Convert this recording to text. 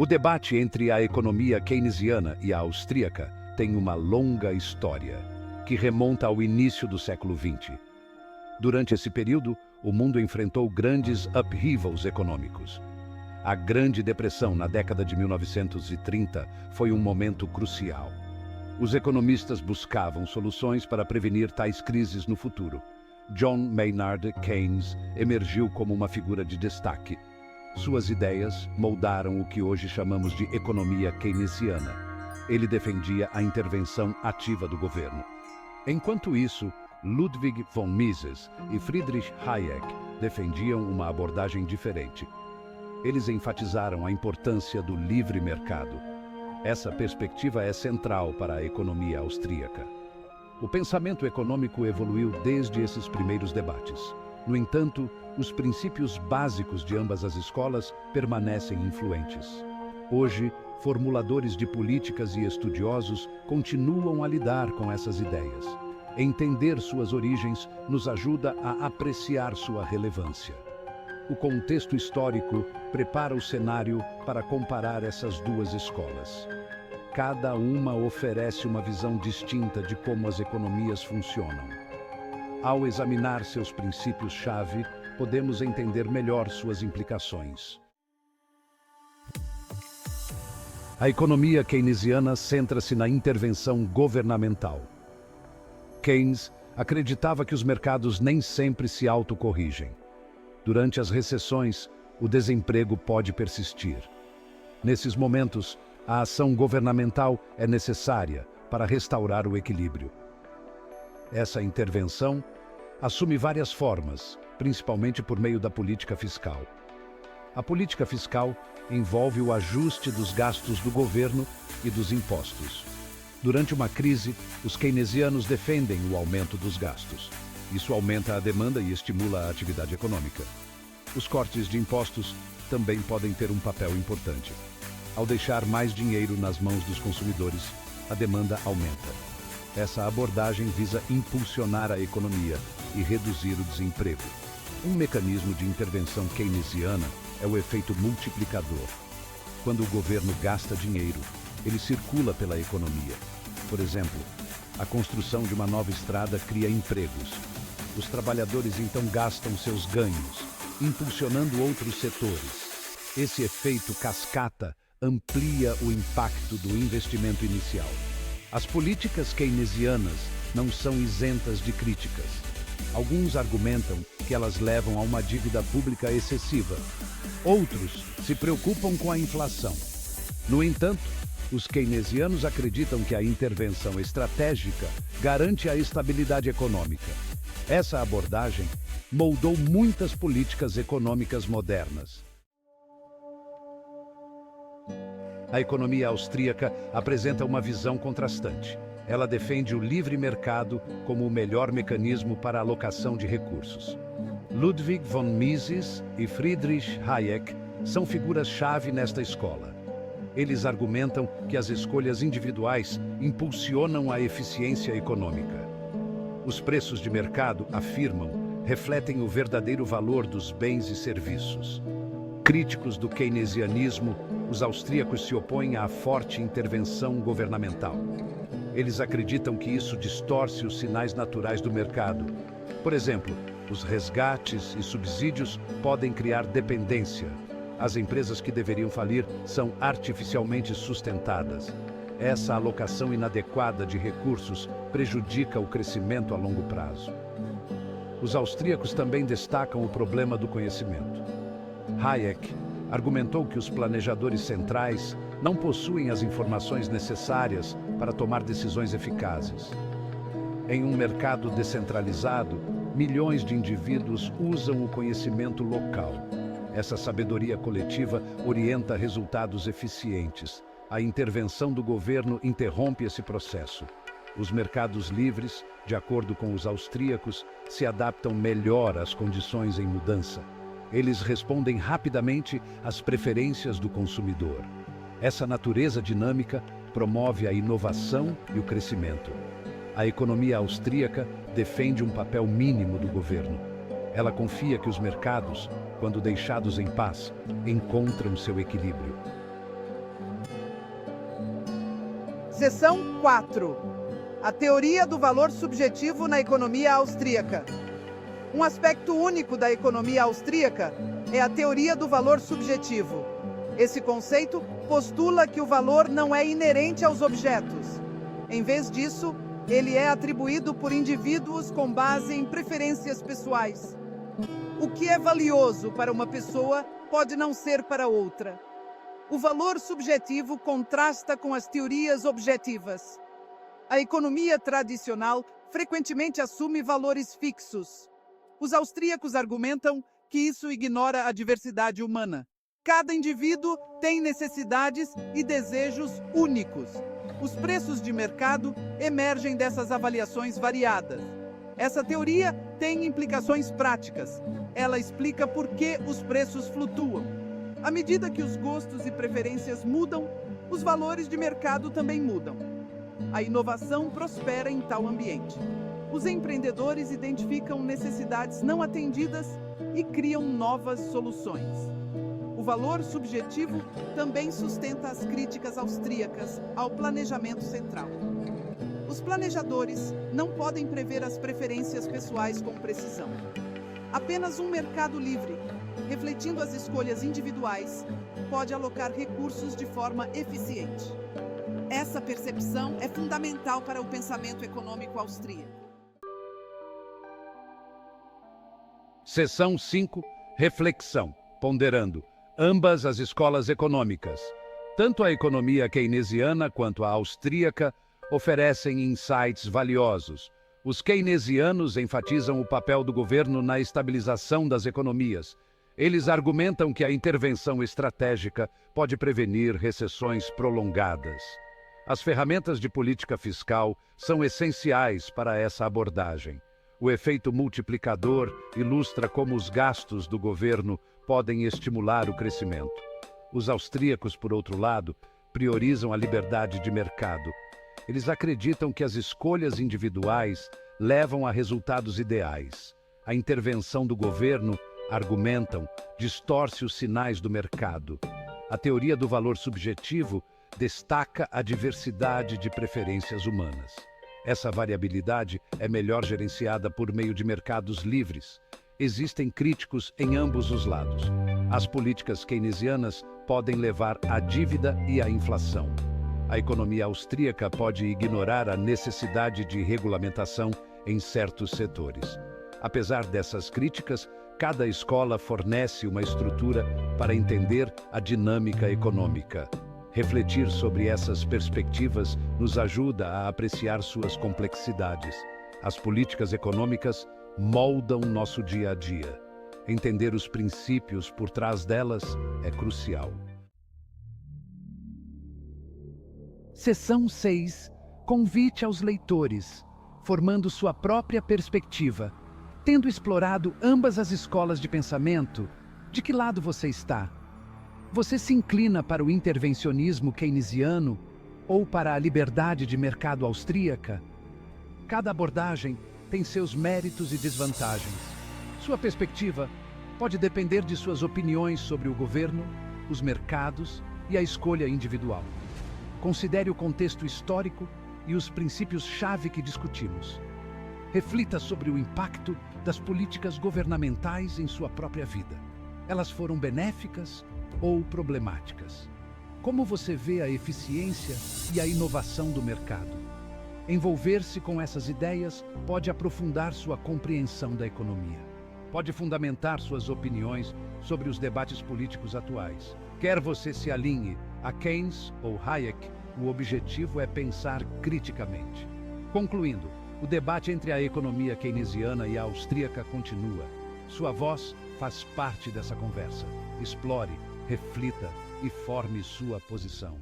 O debate entre a economia keynesiana e a austríaca tem uma longa história, que remonta ao início do século XX. Durante esse período, o mundo enfrentou grandes upheavals econômicos. A Grande Depressão na década de 1930 foi um momento crucial. Os economistas buscavam soluções para prevenir tais crises no futuro. John Maynard Keynes emergiu como uma figura de destaque. Suas ideias moldaram o que hoje chamamos de economia keynesiana. Ele defendia a intervenção ativa do governo. Enquanto isso, Ludwig von Mises e Friedrich Hayek defendiam uma abordagem diferente. Eles enfatizaram a importância do livre mercado. Essa perspectiva é central para a economia austríaca. O pensamento econômico evoluiu desde esses primeiros debates. No entanto, os princípios básicos de ambas as escolas permanecem influentes. Hoje, formuladores de políticas e estudiosos continuam a lidar com essas ideias. Entender suas origens nos ajuda a apreciar sua relevância. O contexto histórico prepara o cenário para comparar essas duas escolas. Cada uma oferece uma visão distinta de como as economias funcionam. Ao examinar seus princípios-chave, podemos entender melhor suas implicações. A economia keynesiana centra-se na intervenção governamental. Keynes acreditava que os mercados nem sempre se autocorrigem. Durante as recessões, o desemprego pode persistir. Nesses momentos, a ação governamental é necessária para restaurar o equilíbrio. Essa intervenção assume várias formas, principalmente por meio da política fiscal. A política fiscal envolve o ajuste dos gastos do governo e dos impostos. Durante uma crise, os keynesianos defendem o aumento dos gastos. Isso aumenta a demanda e estimula a atividade econômica. Os cortes de impostos também podem ter um papel importante. Ao deixar mais dinheiro nas mãos dos consumidores, a demanda aumenta. Essa abordagem visa impulsionar a economia e reduzir o desemprego. Um mecanismo de intervenção keynesiana é o efeito multiplicador. Quando o governo gasta dinheiro, ele circula pela economia. Por exemplo, a construção de uma nova estrada cria empregos. Os trabalhadores então gastam seus ganhos, impulsionando outros setores. Esse efeito cascata amplia o impacto do investimento inicial. As políticas keynesianas não são isentas de críticas. Alguns argumentam que elas levam a uma dívida pública excessiva. Outros se preocupam com a inflação. No entanto, os keynesianos acreditam que a intervenção estratégica garante a estabilidade econômica. Essa abordagem moldou muitas políticas econômicas modernas. A economia austríaca apresenta uma visão contrastante. Ela defende o livre mercado como o melhor mecanismo para a alocação de recursos. Ludwig von Mises e Friedrich Hayek são figuras-chave nesta escola. Eles argumentam que as escolhas individuais impulsionam a eficiência econômica. Os preços de mercado, afirmam, refletem o verdadeiro valor dos bens e serviços. Críticos do keynesianismo, os austríacos se opõem à forte intervenção governamental. Eles acreditam que isso distorce os sinais naturais do mercado. Por exemplo, os resgates e subsídios podem criar dependência. As empresas que deveriam falir são artificialmente sustentadas. Essa alocação inadequada de recursos prejudica o crescimento a longo prazo. Os austríacos também destacam o problema do conhecimento. Hayek argumentou que os planejadores centrais não possuem as informações necessárias para tomar decisões eficazes. Em um mercado descentralizado, milhões de indivíduos usam o conhecimento local. Essa sabedoria coletiva orienta resultados eficientes. A intervenção do governo interrompe esse processo. Os mercados livres, de acordo com os austríacos, se adaptam melhor às condições em mudança. Eles respondem rapidamente às preferências do consumidor. Essa natureza dinâmica promove a inovação e o crescimento. A economia austríaca defende um papel mínimo do governo. Ela confia que os mercados, quando deixados em paz, encontram seu equilíbrio. Seção 4. A teoria do valor subjetivo na economia austríaca. Um aspecto único da economia austríaca é a teoria do valor subjetivo. Esse conceito postula que o valor não é inerente aos objetos. Em vez disso, ele é atribuído por indivíduos com base em preferências pessoais. O que é valioso para uma pessoa pode não ser para outra. O valor subjetivo contrasta com as teorias objetivas. A economia tradicional frequentemente assume valores fixos. Os austríacos argumentam que isso ignora a diversidade humana. Cada indivíduo tem necessidades e desejos únicos. Os preços de mercado emergem dessas avaliações variadas. Essa teoria tem implicações práticas. Ela explica por que os preços flutuam. À medida que os gostos e preferências mudam, os valores de mercado também mudam. A inovação prospera em tal ambiente. Os empreendedores identificam necessidades não atendidas e criam novas soluções. O valor subjetivo também sustenta as críticas austríacas ao planejamento central. Os planejadores não podem prever as preferências pessoais com precisão. Apenas um mercado livre, refletindo as escolhas individuais, pode alocar recursos de forma eficiente. Essa percepção é fundamental para o pensamento econômico austríaco. Seção 5. Reflexão, ponderando ambas as escolas econômicas. Tanto a economia keynesiana quanto a austríaca oferecem insights valiosos. Os keynesianos enfatizam o papel do governo na estabilização das economias. Eles argumentam que a intervenção estratégica pode prevenir recessões prolongadas. As ferramentas de política fiscal são essenciais para essa abordagem. O efeito multiplicador ilustra como os gastos do governo podem estimular o crescimento. Os austríacos, por outro lado, priorizam a liberdade de mercado. Eles acreditam que as escolhas individuais levam a resultados ideais. A intervenção do governo, argumentam, distorce os sinais do mercado. A teoria do valor subjetivo destaca a diversidade de preferências humanas. Essa variabilidade é melhor gerenciada por meio de mercados livres. Existem críticos em ambos os lados. As políticas keynesianas podem levar à dívida e à inflação. A economia austríaca pode ignorar a necessidade de regulamentação em certos setores. Apesar dessas críticas, cada escola fornece uma estrutura para entender a dinâmica econômica. Refletir sobre essas perspectivas nos ajuda a apreciar suas complexidades. As políticas econômicas moldam nosso dia a dia. Entender os princípios por trás delas é crucial. Seção 6. Convite aos leitores, formando sua própria perspectiva. Tendo explorado ambas as escolas de pensamento, de que lado você está? Você se inclina para o intervencionismo keynesiano ou para a liberdade de mercado austríaca? Cada abordagem tem seus méritos e desvantagens. Sua perspectiva pode depender de suas opiniões sobre o governo, os mercados e a escolha individual. Considere o contexto histórico e os princípios-chave que discutimos. Reflita sobre o impacto das políticas governamentais em sua própria vida. Elas foram benéficas ou problemáticas? Como você vê a eficiência e a inovação do mercado? Envolver-se com essas ideias pode aprofundar sua compreensão da economia. Pode fundamentar suas opiniões sobre os debates políticos atuais. Quer você se alinhe a Keynes ou Hayek, o objetivo é pensar criticamente. Concluindo, o debate entre a economia keynesiana e a austríaca continua. Sua voz faz parte dessa conversa. Explore, reflita e forme sua posição.